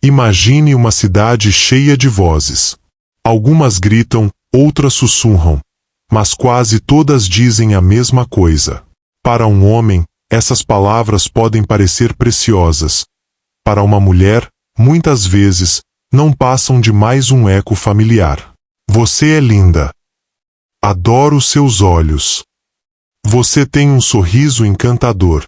Imagine uma cidade cheia de vozes. Algumas gritam, outras sussurram, mas quase todas dizem a mesma coisa. Para um homem, essas palavras podem parecer preciosas. Para uma mulher, muitas vezes, não passam de mais um eco familiar. Você é linda. Adoro seus olhos. Você tem um sorriso encantador.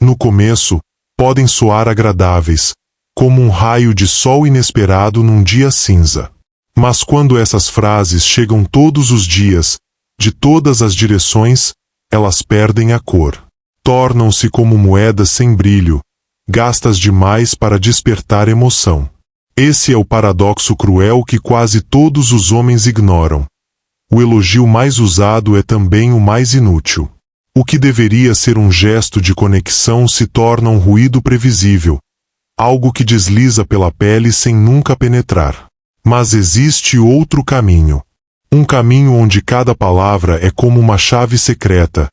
No começo, podem soar agradáveis, como um raio de sol inesperado num dia cinza. Mas quando essas frases chegam todos os dias, de todas as direções, elas perdem a cor. Tornam-se como moedas sem brilho, gastas demais para despertar emoção. Esse é o paradoxo cruel que quase todos os homens ignoram. O elogio mais usado é também o mais inútil. O que deveria ser um gesto de conexão se torna um ruído previsível, algo que desliza pela pele sem nunca penetrar. Mas existe outro caminho. Um caminho onde cada palavra é como uma chave secreta,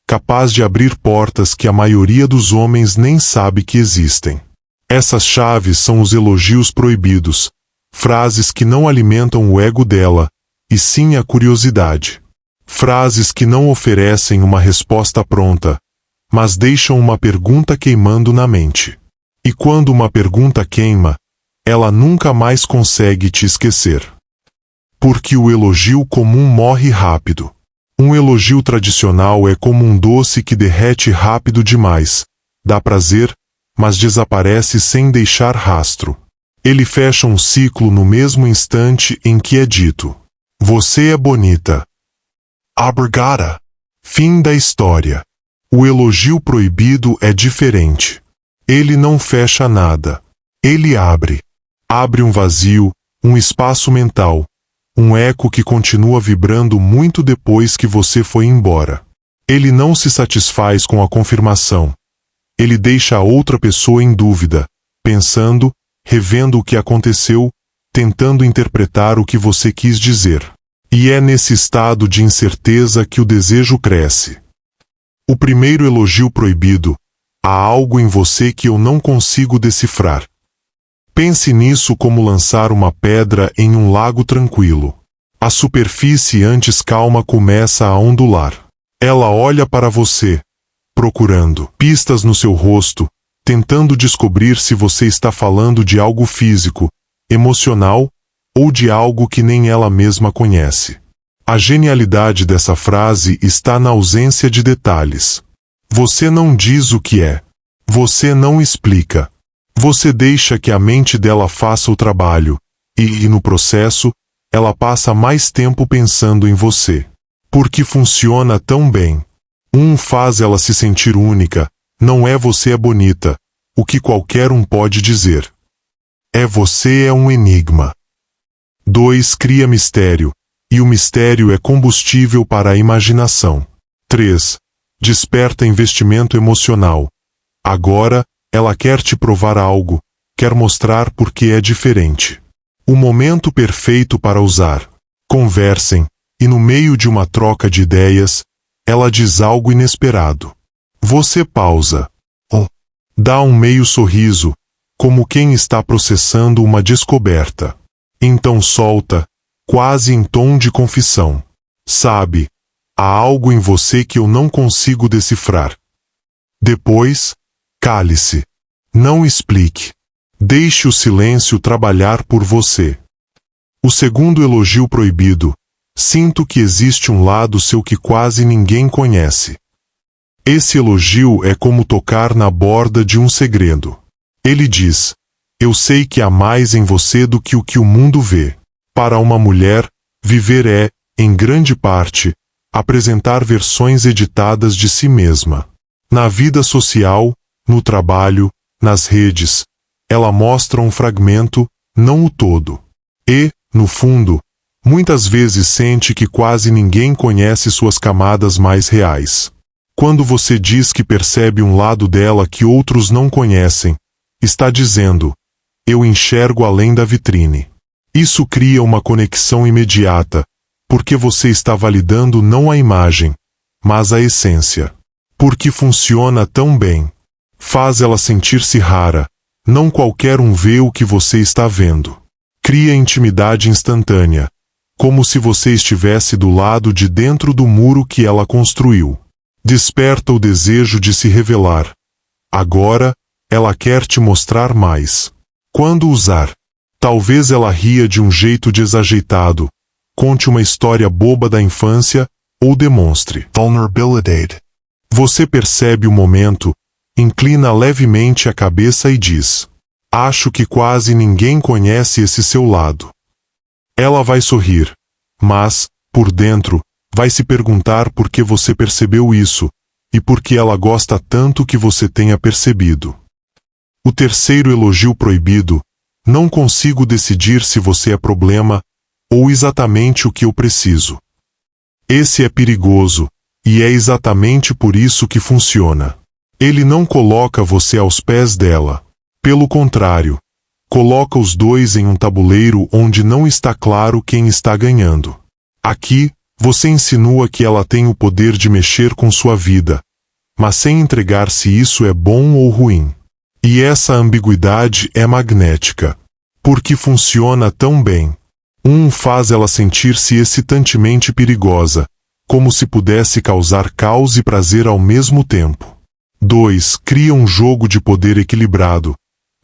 capaz de abrir portas que a maioria dos homens nem sabe que existem. Essas chaves são os elogios proibidos, frases que não alimentam o ego dela, e sim a curiosidade. Frases que não oferecem uma resposta pronta, mas deixam uma pergunta queimando na mente. E quando uma pergunta queima, ela nunca mais consegue te esquecer. Porque o elogio comum morre rápido. Um elogio tradicional é como um doce que derrete rápido demais, dá prazer, mas desaparece sem deixar rastro. Ele fecha um ciclo no mesmo instante em que é dito: "Você é bonita." Obrigada. Fim da história. O elogio proibido é diferente. Ele não fecha nada. Ele abre. Abre um vazio, um espaço mental, um eco que continua vibrando muito depois que você foi embora. Ele não se satisfaz com a confirmação. Ele deixa a outra pessoa em dúvida, pensando, revendo o que aconteceu, tentando interpretar o que você quis dizer. E é nesse estado de incerteza que o desejo cresce. O primeiro elogio proibido: há algo em você que eu não consigo decifrar. Pense nisso como lançar uma pedra em um lago tranquilo. A superfície antes calma começa a ondular. Ela olha para você, procurando pistas no seu rosto, tentando descobrir se você está falando de algo físico, emocional, ou de algo que nem ela mesma conhece. A genialidade dessa frase está na ausência de detalhes. Você não diz o que é. Você não explica. Você deixa que a mente dela faça o trabalho, e no processo, ela passa mais tempo pensando em você. Porque funciona tão bem. Faz ela se sentir única, não é "você é bonita", o que qualquer um pode dizer. Você é um enigma. 2. Cria mistério, e o mistério é combustível para a imaginação. 3. Desperta investimento emocional. Agora, ela quer te provar algo, quer mostrar por que é diferente. O momento perfeito para usar. Conversem, e no meio de uma troca de ideias, ela diz algo inesperado. Você pausa. Dá um meio sorriso, como quem está processando uma descoberta. Então solta, quase em tom de confissão: "Sabe, há algo em você que eu não consigo decifrar." Depois, cale-se. Não explique. Deixe o silêncio trabalhar por você. O segundo elogio proibido: sinto que existe um lado seu que quase ninguém conhece. Esse elogio é como tocar na borda de um segredo. Ele diz: eu sei que há mais em você do que o mundo vê. Para uma mulher, viver é, em grande parte, apresentar versões editadas de si mesma. Na vida social, no trabalho, nas redes, ela mostra um fragmento, não o todo. E, no fundo, muitas vezes sente que quase ninguém conhece suas camadas mais reais. Quando você diz que percebe um lado dela que outros não conhecem, está dizendo: eu enxergo além da vitrine. Isso cria uma conexão imediata, porque você está validando não a imagem, mas a essência. Porque funciona tão bem. Faz ela sentir-se rara, Não qualquer um vê o que você está vendo. Cria intimidade instantânea, como se você estivesse do lado de dentro do muro que ela construiu. Desperta o desejo de se revelar. Agora, ela quer te mostrar mais. Quando usar? Talvez ela ria de um jeito desajeitado, conte uma história boba da infância ou demonstre vulnerabilidade. Você percebe o momento, inclina levemente a cabeça e diz: acho que quase ninguém conhece esse seu lado. Ela vai sorrir, mas, por dentro, vai se perguntar por que você percebeu isso, e por que ela gosta tanto que você tenha percebido. O terceiro elogio proibido: não consigo decidir se você é problema, ou exatamente o que eu preciso. Esse é perigoso, e é exatamente por isso que funciona. Ele não coloca você aos pés dela. Pelo contrário, coloca os dois em um tabuleiro onde não está claro quem está ganhando. Aqui, você insinua que ela tem o poder de mexer com sua vida, mas sem entregar se isso é bom ou ruim. E essa ambiguidade é magnética. Porque funciona tão bem. Faz ela sentir-se excitantemente perigosa, como se pudesse causar caos e prazer ao mesmo tempo. 2. Cria um jogo de poder equilibrado.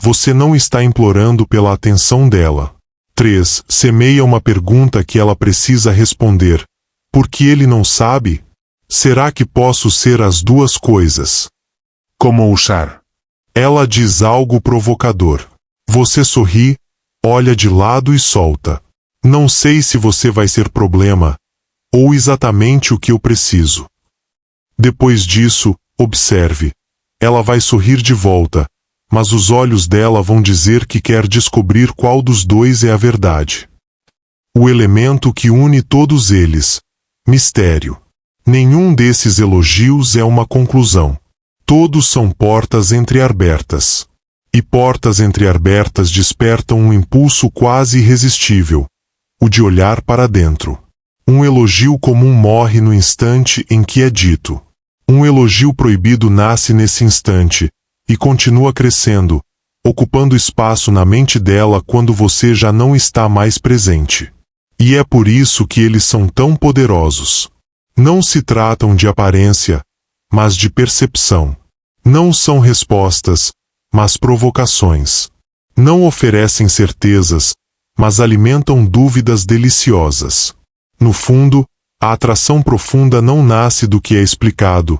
Você não está implorando pela atenção dela. 3. Semeia uma pergunta que ela precisa responder. Por que ele não sabe? Será que posso ser as duas coisas? Como usar? Ela diz algo provocador. Você sorri, olha de lado e solta. Não sei se você vai ser problema, ou exatamente o que eu preciso. Depois disso, observe. Ela vai sorrir de volta, mas os olhos dela vão dizer que quer descobrir qual dos dois é a verdade. O elemento que une todos eles: mistério. Nenhum desses elogios é uma conclusão. Todos são portas entreabertas. E portas entreabertas despertam um impulso quase irresistível, o de olhar para dentro. Um elogio comum morre no instante em que é dito. Um elogio proibido nasce nesse instante, e continua crescendo, ocupando espaço na mente dela quando você já não está mais presente. E é por isso que eles são tão poderosos. Não se tratam de aparência, mas de percepção. Não são respostas, mas provocações. Não oferecem certezas, mas alimentam dúvidas deliciosas. No fundo, a atração profunda não nasce do que é explicado,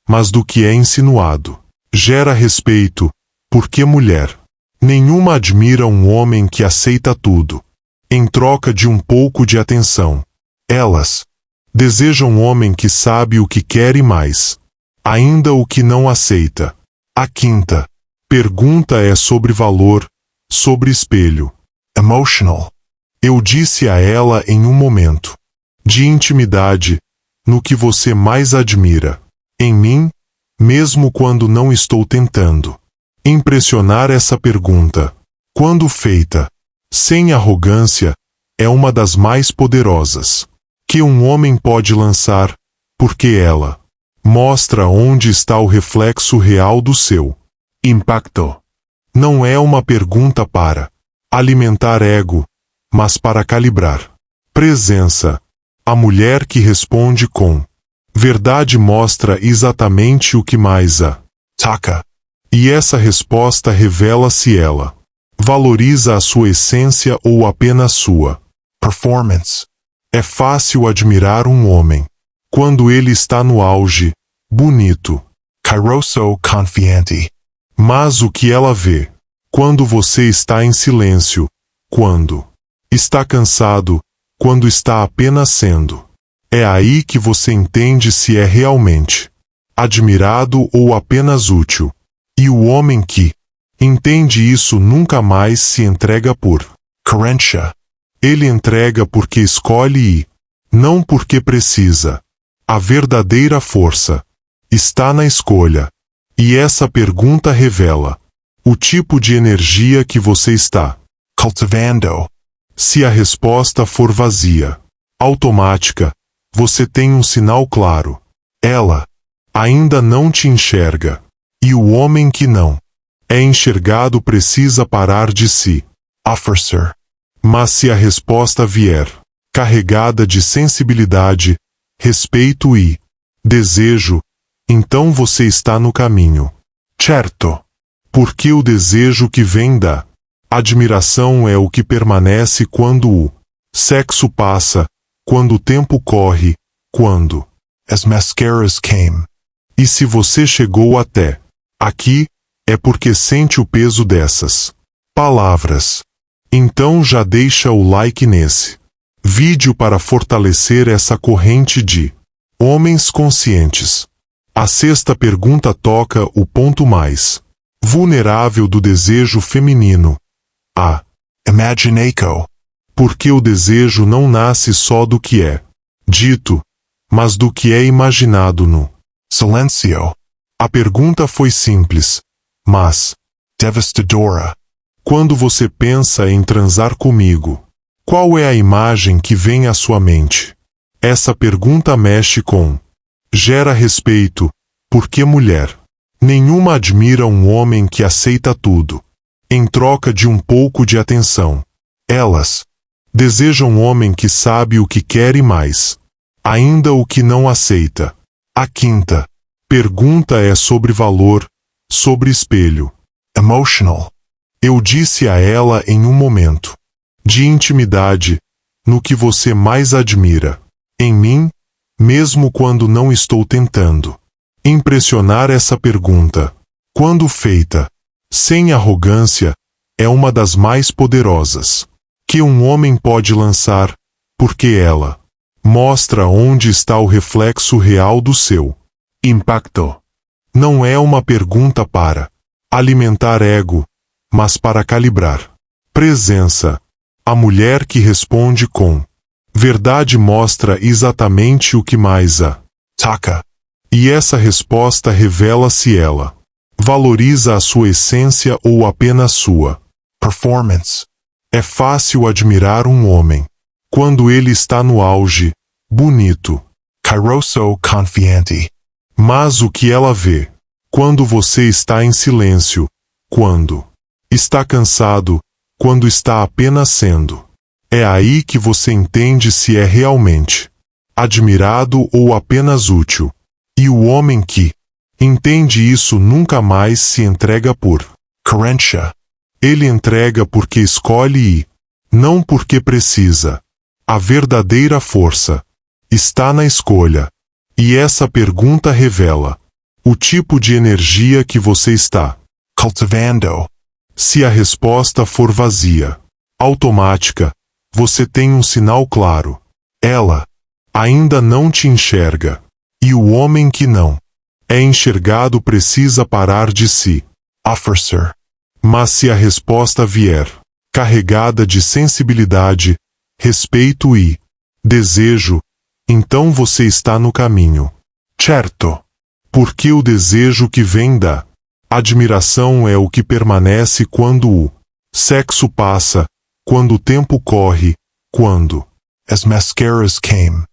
mas do que é insinuado. Gera respeito, porque mulher. Nenhuma admira um homem que aceita tudo, em troca de um pouco de atenção. Elas desejam um homem que sabe o que quer e mais, ainda o que não aceita. A quinta pergunta é sobre valor, sobre espelho. Emotional. Eu disse a ela em um momento de intimidade, no que você mais admira em mim, mesmo quando não estou tentando impressionar. Essa pergunta, quando feita sem arrogância, é uma das mais poderosas que um homem pode lançar, porque ela mostra onde está o reflexo real do seu impacto. Não é uma pergunta para alimentar ego, mas para calibrar presença. A mulher que responde com verdade mostra exatamente o que mais a toca. E essa resposta revela se ela valoriza a sua essência ou apenas sua performance. É fácil admirar um homem quando ele está no auge, bonito, cairoso, confiante. Mas o que ela vê quando você está em silêncio, quando está cansado, quando está apenas sendo? É aí que você entende se é realmente admirado ou apenas útil. E o homem que entende isso nunca mais se entrega por carência. Ele entrega porque escolhe e não porque precisa. A verdadeira força está na escolha. E essa pergunta revela o tipo de energia que você está cultivando. Se a resposta for vazia, automática, você tem um sinal claro. Ela ainda não te enxerga. E o homem que não é enxergado precisa parar de si. Officer. Mas se a resposta vier carregada de sensibilidade, respeito e desejo, então você está no caminho certo. Porque o desejo que vem da admiração é o que permanece quando o sexo passa, quando o tempo corre, quando as mascaras came. E se você chegou até aqui, é porque sente o peso dessas palavras. Então já deixa o like nesse vídeo para fortalecer essa corrente de homens conscientes. A sexta pergunta toca o ponto mais vulnerável do desejo feminino. A imagination. Porque o desejo não nasce só do que é dito, mas do que é imaginado no silêncio. A pergunta foi simples, mas devastadora. Quando você pensa em transar comigo, qual é a imagem que vem à sua mente? Essa pergunta mexe com gera respeito, porque mulher nenhuma admira um homem que aceita tudo em troca de um pouco de atenção. Elas desejam um homem que sabe o que quer e mais ainda o que não aceita. A quinta pergunta é sobre valor, sobre espelho. Emotional. Eu disse a ela em um momento de intimidade, no que você mais admira em mim, mesmo quando não estou tentando impressionar. Essa pergunta, quando feita sem arrogância, é uma das mais poderosas que um homem pode lançar, porque ela mostra onde está o reflexo real do seu impacto. Não é uma pergunta para alimentar ego, mas para calibrar presença. A mulher que responde com verdade mostra exatamente o que mais a toca. E essa resposta revela se ela valoriza a sua essência ou apenas sua performance. É fácil admirar um homem quando ele está no auge, bonito, cairoso confiante. Mas o que ela vê quando você está em silêncio, quando está cansado, quando está apenas sendo, é aí que você entende se é realmente admirado ou apenas útil. E o homem que entende isso nunca mais se entrega por carência. Ele entrega porque escolhe e não porque precisa. A verdadeira força está na escolha. E essa pergunta revela o tipo de energia que você está cultivando. Se a resposta for vazia, automática, você tem um sinal claro. Ela ainda não te enxerga. E o homem que não é enxergado precisa parar de si. Officer. Mas se a resposta vier carregada de sensibilidade, respeito e desejo, então você está no caminho certo. Porque o desejo que vem da admiração é o que permanece quando o sexo passa, quando o tempo corre, quando as mascaras came.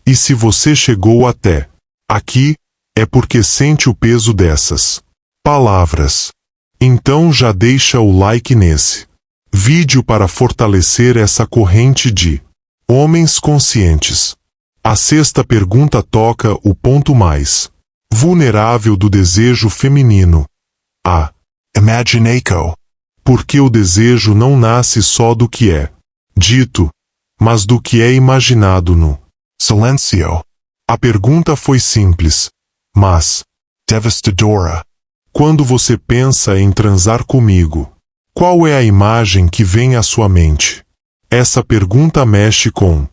E se você chegou até aqui, é porque sente o peso dessas palavras. Então já deixa o like nesse vídeo para fortalecer essa corrente de homens conscientes. A sexta pergunta toca o ponto mais vulnerável do desejo feminino. A imagination. Porque o desejo não nasce só do que é dito, mas do que é imaginado no silêncio. A pergunta foi simples, mas devastadora. Quando você pensa em transar comigo, qual é a imagem que vem à sua mente? Essa pergunta mexe com